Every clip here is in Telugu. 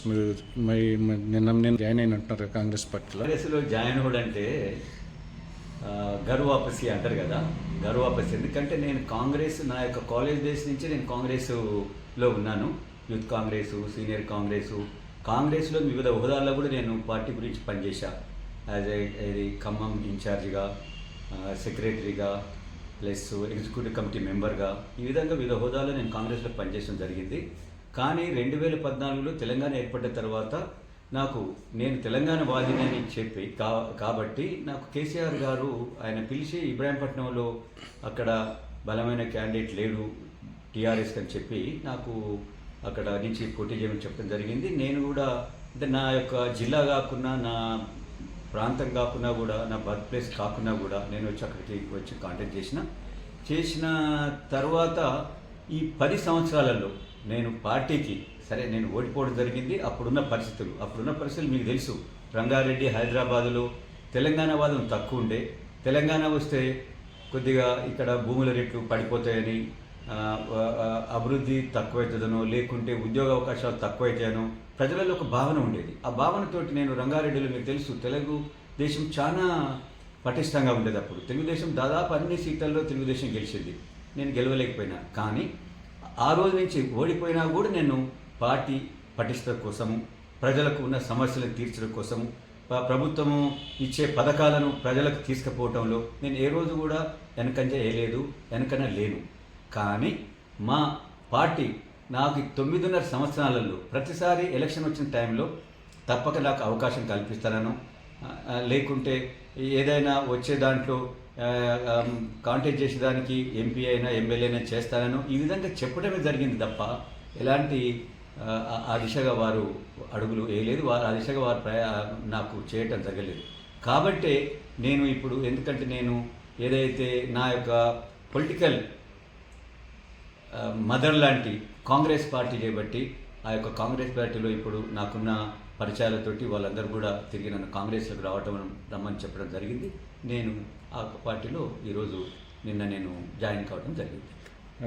మీరు నిన్న జాయిన్ అయినట్టున్నారు కాంగ్రెస్ పార్టీలో. కాంగ్రెస్లో జాయిన్ అవ్వడంటే గర్వాపసి అంటారు కదా, గర్వాపసి. ఎందుకంటే నేను కాంగ్రెస్ నా యొక్క కాలేజ్ డేస్ నుంచి నేను కాంగ్రెస్లో ఉన్నాను. యూత్ కాంగ్రెసు, సీనియర్ కాంగ్రెస్లో వివిధ హోదాల్లో కూడా నేను పార్టీ గురించి పనిచేశా. యాజ్ ఖమ్మం ఇన్ఛార్జిగా, సెక్రటరీగా, ప్లస్ ఎగ్జిక్యూటివ్ కమిటీ మెంబర్గా, ఈ విధంగా వివిధ హోదాల్లో నేను కాంగ్రెస్లో పనిచేయడం జరిగింది. కానీ 2014లో తెలంగాణ ఏర్పడిన తర్వాత నేను తెలంగాణ వాదిని అని చెప్పి కాబట్టి నాకు కేసీఆర్ గారు ఆయన పిలిచి ఇబ్రాహీంపట్నంలో అక్కడ బలమైన క్యాండిడేట్ లేడు టీఆర్ఎస్ అని చెప్పి నాకు అక్కడ నుంచి పోటీ చేయమని చెప్పడం జరిగింది. నేను కూడా అంటే నా యొక్క జిల్లా కాకుండా, నా ప్రాంతం కాకుండా కూడా, నా బర్త్ ప్లేస్ కాకుండా కూడా నేను అక్కడికి వచ్చి కాంటాక్ట్ చేసిన తర్వాత ఈ 10 సంవత్సరాలలో నేను పార్టీకి నేను ఓడిపోవడం జరిగింది. అప్పుడున్న పరిస్థితులు మీకు తెలుసు. రంగారెడ్డి, హైదరాబాదులో తెలంగాణ వాదం తక్కువ ఉండే. తెలంగాణ వస్తే కొద్దిగా ఇక్కడ భూముల రేట్లు పడిపోతాయని, అభివృద్ధి తక్కువవుతుందనో, లేకుంటే ఉద్యోగ అవకాశాలు తక్కువైతాయనో ప్రజలలో ఒక భావన ఉండేది. ఆ భావనతోటి నేను రంగారెడ్డిలో మీకు తెలుసు తెలుగుదేశం చాలా పటిష్టంగా ఉండేది. అప్పుడు తెలుగుదేశం దాదాపు అన్ని సీట్లలో తెలుగుదేశం గెలిచింది. నేను గెలవలేకపోయినా, కానీ ఆ రోజు నుంచి ఓడిపోయినా కూడా నేను పార్టీ పటిష్టత కోసము, ప్రజలకు ఉన్న సమస్యలను తీర్చడం కోసము, ప్రభుత్వము ఇచ్చే పథకాలను ప్రజలకు తీసుకుపోవటంలో నేను ఏ రోజు కూడా వెనకన లేను. కానీ మా పార్టీ నాకు 9.5 సంవత్సరాలలో ప్రతిసారి ఎలక్షన్ వచ్చిన టైంలో తప్పక నాకు అవకాశం కల్పిస్తానను, లేకుంటే ఏదైనా వచ్చే దాంట్లో కాంటాక్ట్ చేసేదానికి ఎంపీ అయినా ఎమ్మెల్యే అయినా చేస్తానను ఈ విధంగా చెప్పడమే జరిగింది తప్ప ఎలాంటి ఆ దిశగా వారు అడుగులు వేయలేదు. ఆ దిశగా వారు నాకు చేయటం జరగలేదు. కాబట్టే నేను ఇప్పుడు, ఎందుకంటే నేను ఏదైతే నా యొక్క పొలిటికల్ మదర్ లాంటి కాంగ్రెస్ పార్టీ చేయబట్టి, ఆ యొక్క కాంగ్రెస్ పార్టీలో ఇప్పుడు నాకున్న పరిచయాలతోటి వాళ్ళందరూ కూడా తిరిగి నన్ను కాంగ్రెస్లోకి రమ్మని చెప్పడం జరిగింది. నేను ఆ పార్టీలో ఈరోజు నేను జాయిన్ కావడం జరిగింది.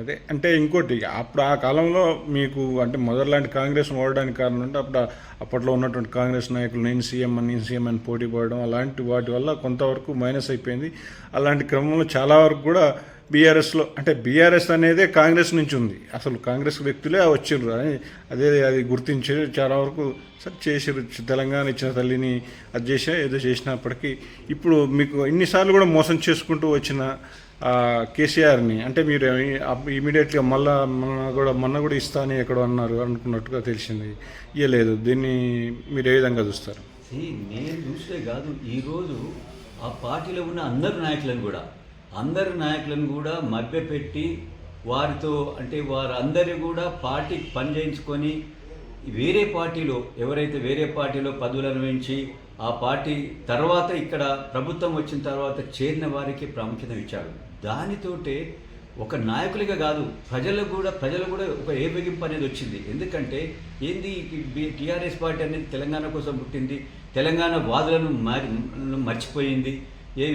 అదే అంటే ఇంకోటి, అప్పుడు ఆ కాలంలో మీకు అంటే మొదలాంటి కాంగ్రెస్ ఓడడానికి కారణం అంటే అప్పట్లో ఉన్నటువంటి కాంగ్రెస్ నాయకులు నేను సీఎం అని పోటీ పడడం, అలాంటి వాటి వల్ల కొంతవరకు మైనస్ అయిపోయింది. అలాంటి క్రమంలో చాలా వరకు కూడా బీఆర్ఎస్లో, అంటే బీఆర్ఎస్ అనేదే కాంగ్రెస్ నుంచి ఉంది, అసలు కాంగ్రెస్ వ్యక్తులే వచ్చిర్రు అని అది గుర్తించి చాలా వరకు చేసారు. తెలంగాణ ఇచ్చిన తల్లిని అది చేసా ఏదో చేసినప్పటికీ ఇప్పుడు మీకు ఇన్నిసార్లు కూడా మోసం చేసుకుంటూ వచ్చిన కేసీఆర్ని అంటే మీరు ఇమీడియట్గా మొన్న కూడా ఇస్తానని ఎక్కడో అన్నారు అనుకున్నట్టుగా తెలిసింది, ఇవ్వలేదు. దీన్ని మీరు ఏ విధంగా చూస్తారు? నేను చూస్తే కాదు, ఈరోజు ఆ పార్టీలో ఉన్న అందరు నాయకులను కూడా మభ్యపెట్టి వారితో అంటే వారందరూ కూడా పార్టీకి పని చేయించుకొని వేరే పార్టీలో పదవులను వేయించి ఆ పార్టీ తర్వాత ఇక్కడ ప్రభుత్వం వచ్చిన తర్వాత చేరిన వారికి ప్రాముఖ్యత ఇచ్చాడు. దానితోటే ఒక నాయకులుగా కాదు ప్రజలు కూడా ఒక ఏబెగింపు అనేది వచ్చింది. ఎందుకంటే ఏంది టీఆర్ఎస్ పార్టీ అనేది తెలంగాణ కోసం పుట్టింది, తెలంగాణ వాదులను మర్చిపోయింది.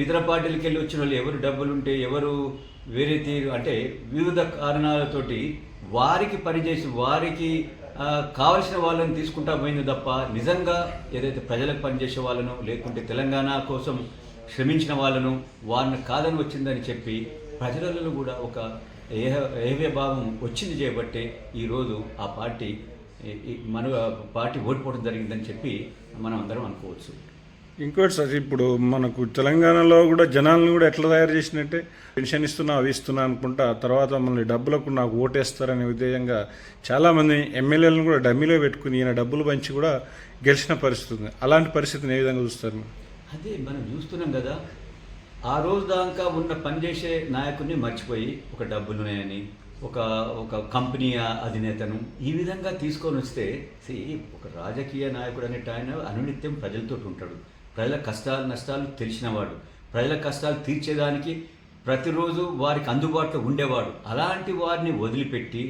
ఇతర పార్టీలకు వెళ్ళి వచ్చిన వాళ్ళు ఎవరు డబ్బులుంటే ఎవరు వేరే తీరు అంటే వివిధ కారణాలతోటి వారికి పనిచేసి వారికి కావలసిన వాళ్ళని తీసుకుంటా పోయింది తప్ప నిజంగా ఏదైతే ప్రజలకు పనిచేసే వాళ్ళను, లేకుంటే తెలంగాణ కోసం శ్రమించిన వాళ్ళను వారిని కాదని వచ్చిందని చెప్పి ప్రజలలో కూడా ఒక ఏహ్యభావం వచ్చింది చేయబట్టే ఈరోజు ఆ పార్టీ ఓడిపోవడం జరిగిందని చెప్పి మనం అందరం అనుకోవచ్చు. ఇంకోటి సార్, ఇప్పుడు మనకు తెలంగాణలో కూడా జనాలను కూడా ఎట్లా తయారు చేసినట్టే పెన్షన్ అవి ఇస్తున్నా అనుకుంటా, తర్వాత మనల్ని డబ్బులకు నాకు ఓటేస్తారనే ఉద్దేశంగా చాలామంది ఎమ్మెల్యేలను కూడా డమ్మీలో పెట్టుకుని ఈయన డబ్బులు పంచి కూడా గెలిచిన పరిస్థితి ఉంది. అలాంటి పరిస్థితిని ఏ విధంగా చూస్తారు? అదే మనం చూస్తున్నాం కదా, ఆ రోజు దాకా ఉన్న పనిచేసే నాయకుడిని మర్చిపోయి ఒక డబ్బులున్నాయని ఒక కంపెనీ అధినేతను ఈ విధంగా తీసుకొని వస్తే ఒక రాజకీయ నాయకుడు అనేట ఆయన అనునిత్యం ప్రజలతో ఉంటాడు, ప్రజల కష్టాలు నష్టాలు తెలిసినవాడు, ప్రజల కష్టాలు తీర్చేదానికి ప్రతిరోజు వారికి అందుబాటులో ఉండేవాడు. అలాంటి వారిని వదిలిపెట్టి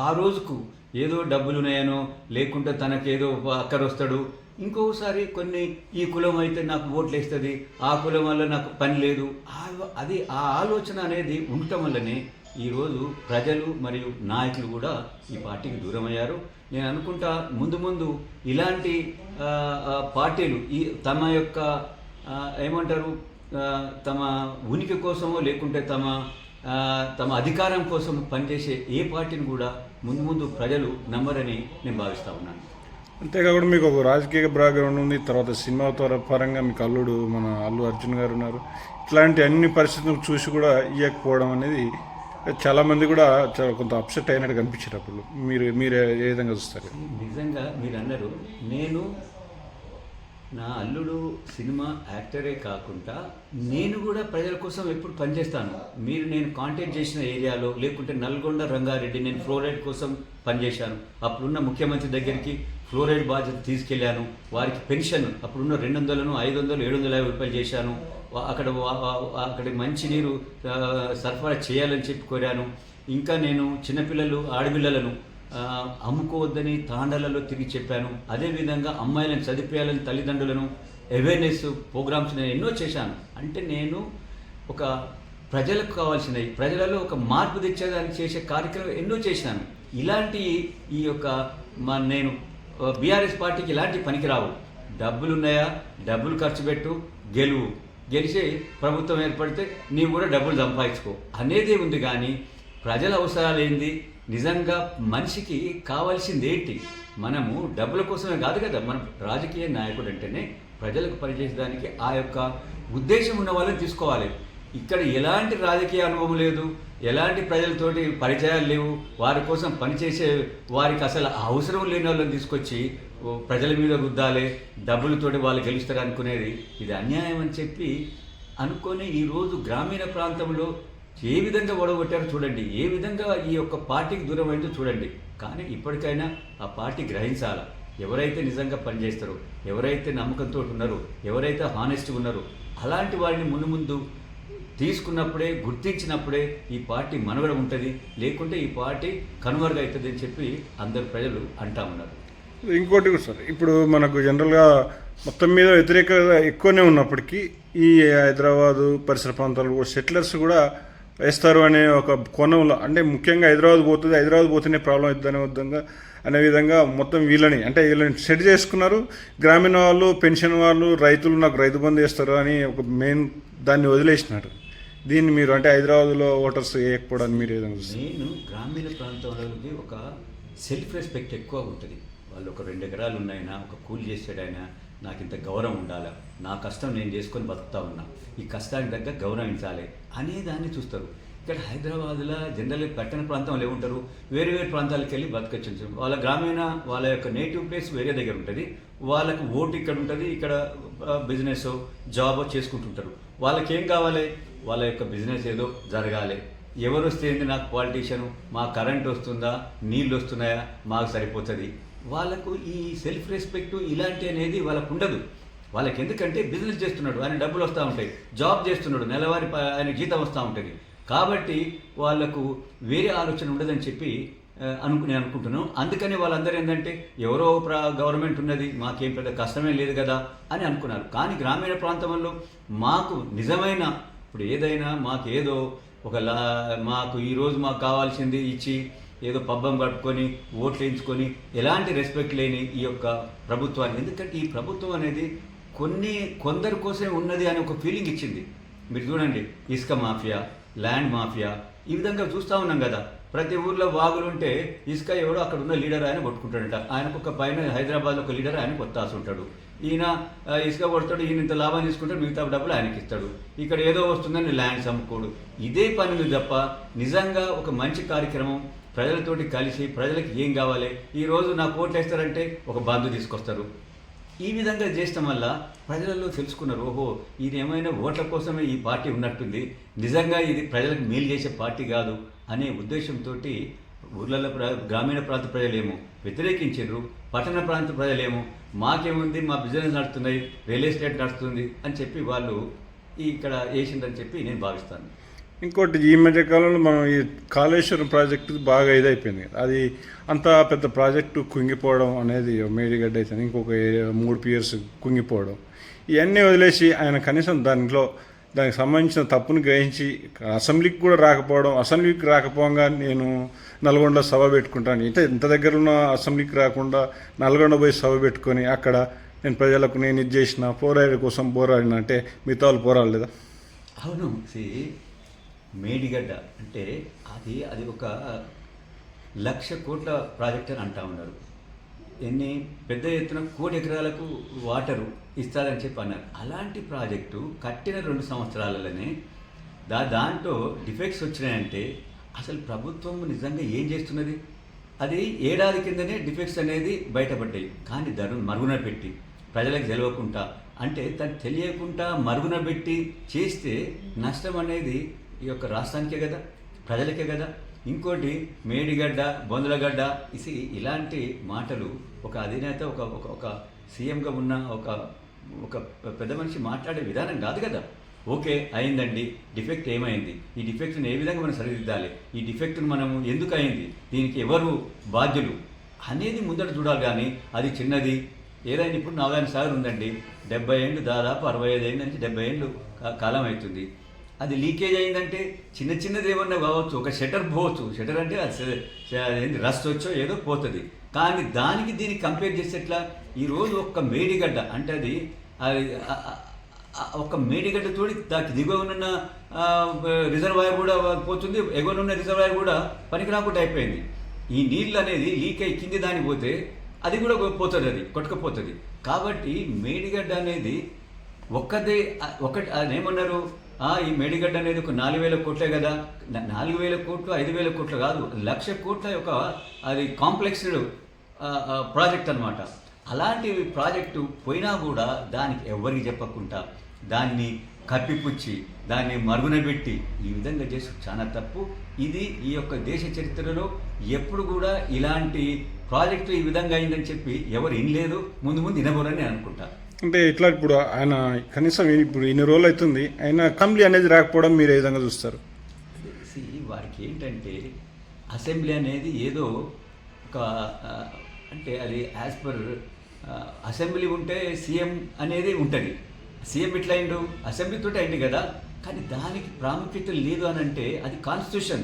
ఆ రోజుకు ఏదో డబ్బులున్నాయనో లేకుంటే తనకేదో అక్కరొస్తాడు, ఇంకోసారి కొన్ని ఈ కులం అయితే నాకు ఓట్లు వేస్తుంది, ఆ కులం వల్ల నాకు పని లేదు, అది ఆ ఆలోచన అనేది ఉండటం వల్లనే ఈరోజు ప్రజలు మరియు నాయకులు కూడా ఈ పార్టీకి దూరం అయ్యారు. నేను అనుకుంటా ముందు ముందు ఇలాంటి పార్టీలు తమ యొక్క ఏమంటారు తమ ఉనికి కోసమో లేకుంటే తమ అధికారం కోసం పనిచేసే ఏ పార్టీని కూడా ముందు ముందు ప్రజలు నమ్మరని నేను భావిస్తూ ఉన్నాను. అంతేకాకుండా మీకు ఒక రాజకీయ బ్యాక్గ్రౌండ్ ఉంది, తర్వాత సినిమా పరంగా మీకు మన అల్లు అర్జున్ గారు ఉన్నారు. ఇట్లాంటి అన్ని పరిస్థితులు చూసి కూడా ఇవ్వకపోవడం అనేది చాలామంది కూడా చాలా కొంత అప్సెట్ అయినట్టు కనిపించేటప్పుడు మీరు ఏ విధంగా చూస్తారు? నిజంగా మీరు అన్నారు, నేను నా అల్లుడు సినిమా యాక్టరే కాకుండా నేను కూడా ప్రజల కోసం ఎప్పుడు పనిచేస్తాను. నేను కాంటాక్ట్ చేసిన ఏరియాలో లేకుంటే నల్గొండ రంగారెడ్డి నేను ఫ్లోరైడ్ కోసం పనిచేశాను. అప్పుడున్న ముఖ్యమంత్రి దగ్గరికి ఫ్లోరైడ్ బాధ్యత తీసుకెళ్లాను. వారికి పెన్షన్ అప్పుడున్న 200, 500, 750 రూపాయలు చేశాను. అక్కడ మంచినీరు సరఫరా చేయాలని చెప్పి కోరాను. ఇంకా నేను చిన్నపిల్లలు ఆడపిల్లలను అమ్ముకోవద్దని తాండాలలో తిరిగి చెప్పాను. అదేవిధంగా అమ్మాయిలను చదివేయాలని తల్లిదండ్రులను అవేర్నెస్ ప్రోగ్రామ్స్ నేను ఎన్నో చేశాను. అంటే నేను ఒక ప్రజలకు కావాల్సినవి ప్రజలలో ఒక మార్పు తెచ్చేదానికి చేసే కార్యక్రమం ఎన్నో చేశాను. ఇలాంటి ఈ యొక్క నేను బీఆర్ఎస్ పార్టీకి ఇలాంటి పనికిరావు. డబ్బులు ఉన్నాయా, డబ్బులు ఖర్చు పెట్టు, గెలిచి ప్రభుత్వం ఏర్పడితే నీవు కూడా డబ్బులు సంపాదించుకో అనేదే ఉంది. కానీ ప్రజల అవసరాలు ఏంది, నిజంగా మనిషికి కావాల్సింది ఏంటి? మనము డబ్బుల కోసమే కాదు కదా, మన రాజకీయ నాయకుడు అంటేనే ప్రజలకు పనిచేసేదానికి ఆ యొక్క ఉద్దేశం ఉన్న వాళ్ళని తీసుకోవాలి. ఇక్కడ ఎలాంటి రాజకీయ అనుభవం లేదు, ఎలాంటి ప్రజలతోటి పరిచయాలు లేవు, వారి కోసం పనిచేసే వారికి అసలు అవసరం లేని వాళ్ళని తీసుకొచ్చి ప్రజల మీద రుద్దాలే, డబ్బులతోటి వాళ్ళు గెలుస్తారు అనుకునేది ఇది అన్యాయం అని చెప్పి అనుకొని ఈరోజు గ్రామీణ ప్రాంతంలో ఏ విధంగా ఓడగొట్టారో చూడండి, ఏ విధంగా ఈ యొక్క పార్టీకి దూరం అయిందో చూడండి. కానీ ఇప్పటికైనా ఆ పార్టీ గ్రహించాలా. ఎవరైతే నిజంగా పనిచేస్తారో, ఎవరైతే నమ్మకంతో ఉన్నారో, ఎవరైతే హానెస్ట్గా ఉన్నారో అలాంటి వారిని ముందు తీసుకున్నప్పుడే, గుర్తించినప్పుడే ఈ పార్టీ మనుగడ ఉంటుంది. లేకుంటే ఈ పార్టీ కనుమరుగవుతుంది అని చెప్పి అందరు ప్రజలు అంటా ఉన్నారు. ఇంకోటి కూడా సార్, ఇప్పుడు మనకు జనరల్గా మొత్తం మీద వ్యతిరేకత ఎక్కువనే ఉన్నప్పటికీ ఈ హైదరాబాదు పరిసర ప్రాంతాలు సెటిలర్స్ కూడా వేస్తారు అనే ఒక కోణంలో, అంటే ముఖ్యంగా హైదరాబాద్ పోతేనే ప్రాబ్లం అవుతుంది అనే విధంగా మొత్తం వీళ్ళని సెట్ చేసుకున్నారు. గ్రామీణ వాళ్ళు, పెన్షన్ వాళ్ళు, రైతులు నాకు రైతు బంధు చేస్తారు అని ఒక మెయిన్ దాన్ని వదిలేసినారు. దీన్ని మీరు హైదరాబాద్లో ఓటర్స్ వేయకపోవడానికి మీరు ఏదైనా నేను గ్రామీణ ప్రాంతంలోకి ఒక సెల్ఫ్ రెస్పెక్ట్ ఎక్కువ ఉంటుంది. వాళ్ళు ఒక 2 ఎకరాలు ఉన్నాయన్నా, ఒక కూలి చేసాడైనా నాకు ఇంత గౌరవం ఉండాలా, నా కష్టం నేను చేసుకొని బతుకుతా ఉన్నా, ఈ కష్టానికి తగ్గ గౌరవించాలి అనే దాన్ని చూస్తారు. ఇక్కడ హైదరాబాద్లో జనరల్గా పట్టణ ప్రాంతంలో ఏముంటారు, వేరే ప్రాంతాలకు వెళ్ళి బతకొచ్చు. వాళ్ళ యొక్క నేటివ్ ప్లేస్ వేరే దగ్గర ఉంటుంది, వాళ్ళకు ఓటు ఇక్కడ ఉంటుంది, ఇక్కడ బిజినెస్ జాబో చేసుకుంటుంటారు. వాళ్ళకి ఏం కావాలి, వాళ్ళ యొక్క బిజినెస్ ఏదో జరగాలి. ఎవరు వస్తే ఏంది, నాకు పాలిటీషియను, మా కరెంట్ వస్తుందా, నీళ్ళు వస్తున్నాయా, మాకు సరిపోతుంది. వాళ్ళకు ఈ సెల్ఫ్ రెస్పెక్ట్ ఇలాంటి అనేది వాళ్ళకు ఉండదు. వాళ్ళకి ఎందుకంటే బిజినెస్ చేస్తున్నాడు, ఆయన డబ్బులు వస్తూ ఉంటాయి, జాబ్ చేస్తున్నాడు, నెలవారీ ఆయన జీతం వస్తూ ఉంటుంది. కాబట్టి వాళ్ళకు వేరే ఆలోచన ఉండదని చెప్పి నేను అనుకుంటున్నాను. అందుకని వాళ్ళందరూ ఏంటంటే ఎవరో గవర్నమెంట్ ఉన్నది, మాకేం పెద్ద కష్టమే లేదు కదా అని అనుకున్నారు. కానీ గ్రామీణ ప్రాంతంలో మాకు నిజమైన ఇప్పుడు ఏదైనా మాకేదో మాకు ఈరోజు మాకు కావాల్సింది ఇచ్చి ఏదో పబ్బం కట్టుకొని ఓట్లు వేయించుకొని ఎలాంటి రెస్పెక్ట్ లేని ఈ యొక్క ప్రభుత్వాన్ని, ఎందుకంటే ఈ ప్రభుత్వం అనేది కొందరి కోసమే ఉన్నది అని ఒక ఫీలింగ్ ఇచ్చింది. మీరు చూడండి, ఇసుక మాఫియా, ల్యాండ్ మాఫియా, ఈ విధంగా చూస్తూ ఉన్నాం కదా. ప్రతి ఊర్లో వాగులుంటే ఇసుక ఎవడో అక్కడ ఉన్న లీడర్ ఆయన కొట్టుకుంటాడంట. ఆయనకు ఒక పైన హైదరాబాద్లో ఒక లీడర్ ఆయన కొత్తాసి ఉంటాడు. ఈయన ఇసుక కొడతాడు, ఈయన ఇంత లాభం తీసుకుంటాడు, మిగతా డబ్బులు ఆయనకి ఇస్తాడు. ఇక్కడ ఏదో వస్తుందని ల్యాండ్స్ అమ్ముకోడు. ఇదే పనులు తప్ప నిజంగా ఒక మంచి కార్యక్రమం ప్రజలతోటి కలిసి ప్రజలకు ఏం కావాలి, ఈరోజు నాకు ఓట్లు వేస్తారంటే ఒక బంధు తీసుకొస్తారు. ఈ విధంగా చేసడం వల్ల ప్రజలలో తెలుసుకున్నారు, ఓహో ఇది ఏమైనా ఓట్ల కోసమే ఈ పార్టీ ఉన్నట్టుంది, నిజంగా ఇది ప్రజలకు మేలు చేసే పార్టీ కాదు అనే ఉద్దేశంతో ఊర్లలో గ్రామీణ ప్రాంత ప్రజలేమో వ్యతిరేకించారు, పట్టణ ప్రాంత ప్రజలేమో మాకేముంది, మా బిజినెస్ నడుస్తున్నాయి, రియల్ ఎస్టేట్ నడుస్తుంది అని చెప్పి వాళ్ళు ఇక్కడ వేసిందని చెప్పి నేను భావిస్తాను. ఇంకోటి, ఈ మధ్య కాలంలో మనం ఈ కాళేశ్వరం ప్రాజెక్టు బాగా ఇదైపోయింది. అది అంత పెద్ద ప్రాజెక్టు కుంగిపోవడం అనేది మేడిగడ్డ అయితే ఇంకొక 3 years కుంగిపోవడం, ఇవన్నీ వదిలేసి ఆయన కనీసం దాంట్లో దానికి సంబంధించిన తప్పును గ్రహించి అసెంబ్లీకి కూడా రాకపోవడం, అసెంబ్లీకి రాకపోగా నేను నల్గొండలో సభ పెట్టుకుంటాను, ఇంత దగ్గర ఉన్న అసెంబ్లీకి రాకుండా నల్గొండ పోయి సభ పెట్టుకొని అక్కడ నేను ప్రజలకు నేను ఇది చేసిన పోరాడి కోసం పోరాడిన అంటే మిగతా వాళ్ళు పోరాడలేదా? అవును. మేడిగడ్డ అంటే అది ఒక 1,00,000 కోట్ల ప్రాజెక్ట్ అని అంటా ఉన్నారు. పెద్ద ఎత్తున 1 కోటి ఎకరాలకు వాటరు ఇస్తారని చెప్పి అన్నారు. అలాంటి ప్రాజెక్టు కట్టిన 2 సంవత్సరాలలోనే దాంట్లో డిఫెక్ట్స్ వచ్చినాయంటే అసలు ప్రభుత్వం నిజంగా ఏం చేస్తున్నది? అది ఏడాది కిందనే డిఫెక్ట్స్ అనేది బయటపడ్డాయి. కానీ దాన్ని మరుగున పెట్టి ప్రజలకు తెలియకుండా, అంటే తను తెలియకుండా మరుగున పెట్టి చేస్తే నష్టం అనేది ఈ యొక్క రాష్ట్రానికే కదా, ప్రజలకే కదా. ఇంకోటి మేడిగడ్డ, బొందలగడ్డ, ఇలాంటి మాటలు ఒక అధినేత, ఒక సీఎంగా ఉన్న ఒక పెద్ద మనిషి మాట్లాడే విధానం కాదు కదా. ఓకే, అయిందండి, డిఫెక్ట్ ఏమైంది, ఈ డిఫెక్ట్ని ఏ విధంగా మనం సరిదిద్దాలి, ఈ డిఫెక్ట్ను మనము ఎందుకు అయింది, దీనికి ఎవరు బాధ్యులు అనేది ముందట చూడాలి. కానీ అది చిన్నది ఏదైనా ఇప్పుడు నాగార్జున సాగర్ ఉందండి, 70 ఏళ్ళు, దాదాపు 65 ఏళ్ళ నుంచి 70 ఏళ్ళు కాలం అవుతుంది. అది లీకేజ్ అయిందంటే చిన్నది ఏమన్నా కావచ్చు, ఒక షటర్ పోవచ్చు, షటర్ అంటే అది రస్ట్ వచ్చో ఏదో పోతుంది. కానీ దానికి దీనికి కంపేర్ చేస్తే ఎట్లా? ఈరోజు ఒక్క మేడిగడ్డ అంటే అది ఒక్క మేడిగడ్డ తోడి దానికి దిగువ ఉన్న రిజర్వాయర్ కూడా పోతుంది, ఎగువనున్న రిజర్వాయర్ కూడా పనికి రాకుండా అయిపోయింది. ఈ నీళ్ళు అనేది లీక్ అయ్యి కింది దానికి పోతే అది కూడా పోతుంది, అది కొట్టుకపోతుంది. కాబట్టి మేడిగడ్డ అనేది ఒకటి అదేమన్నారు, ఈ మేడిగడ్డ అనేది ఒక 4,000 కోట్లే కదా. 4,000 కోట్లు 5,000 కోట్లు కాదు, 1,00,000 కోట్ల అది కాంప్లెక్స్డ్ ప్రాజెక్ట్ అనమాట. అలాంటి ప్రాజెక్టు పోయినా కూడా దానికి ఎవరికి చెప్పకుండా దాన్ని కప్పిపుచ్చి దాన్ని మరుగున పెట్టి ఈ విధంగా చేసి చాలా తప్పు. ఇది ఈ యొక్క దేశ చరిత్రలో ఎప్పుడు కూడా ఇలాంటి ప్రాజెక్టు ఈ విధంగా అయిందని చెప్పి ఎవరు వినలేదు, ముందు వినబోరని అనుకుంటా. అంటే ఇట్లా ఇప్పుడు ఆయన కనీసం ఇప్పుడు ఇన్ని రోజులు అవుతుంది, ఆయన అసెంబ్లీ అనేది రాకపోవడం మీరు ఏ విధంగా చూస్తారు? వారికి ఏంటంటే అసెంబ్లీ అనేది ఏదో ఒక అంటే అది యాజ్ పర్ అసెంబ్లీ ఉంటే సీఎం అనేది ఉంటుంది. సీఎం ఇట్లా అయిండు, అసెంబ్లీతో అయింది కదా. కానీ దానికి ప్రాముఖ్యత లేదు అని అంటే అది కాన్స్టిట్యూషన్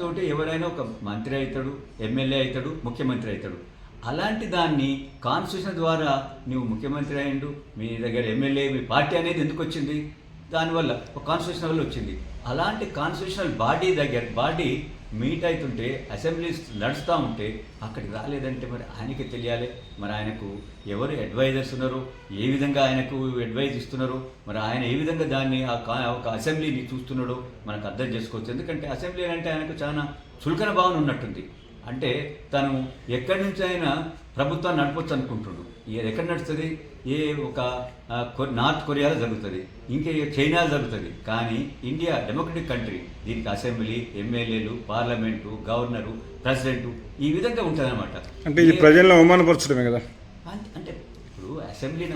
తోటి ఎవరైనా ఒక మంత్రి అవుతాడు, ఎమ్మెల్యే అవుతాడు, ముఖ్యమంత్రి అవుతాడు. అలాంటి దాన్ని కాన్స్టిట్యూషన్ ద్వారా నువ్వు ముఖ్యమంత్రి అయ్యిండు, మీ దగ్గర ఎమ్మెల్యే, మీ పార్టీ అనేది ఎందుకు వచ్చింది? దానివల్ల ఒక కాన్స్టిట్యూషన్ వల్ల వచ్చింది. అలాంటి కాన్స్టిట్యూషనల్ బాడీ మీట్ అవుతుంటే, అసెంబ్లీస్ నడుస్తూ ఉంటే అక్కడికి రాలేదంటే మరి ఆయనకి తెలియాలి. మరి ఆయనకు ఎవరు అడ్వైజర్స్ ఉన్నారు, ఏ విధంగా ఆయనకు అడ్వైజ్ ఇస్తున్నారు, మరి ఆయన ఏ విధంగా దాన్ని ఒక అసెంబ్లీని చూస్తున్నాడో మనకు అర్థం చేసుకోవచ్చు. ఎందుకంటే అసెంబ్లీ అంటే ఆయనకు చాలా చులకన భావన ఉన్నట్టుంది. అంటే తను ఎక్కడి నుంచి అయినా ప్రభుత్వాన్ని నడపొచ్చు అనుకుంటున్నాడు. ఇది ఎక్కడ నడుస్తుంది? ఒక నార్త్ కొరియాలో జరుగుతుంది, ఇంకే చైనాలో జరుగుతుంది. కానీ ఇండియా డెమోక్రటిక్ కంట్రీ, దీనికి అసెంబ్లీ, ఎమ్మెల్యేలు, పార్లమెంటు, గవర్నరు, ప్రెసిడెంటు ఈ విధంగా ఉంటుంది అనమాట. అంటే ఇది ప్రజలను అవమానపరచడమే కదా. అంటే ఇప్పుడు అసెంబ్లీ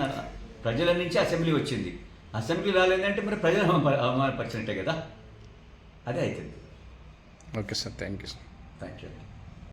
ప్రజల నుంచి అసెంబ్లీ వచ్చింది, అసెంబ్లీ రాలేదంటే మరి ప్రజలను అవమానపరిచినట్టే కదా. అదే అవుతుంది. Okay sir, thank you sir. Thank you.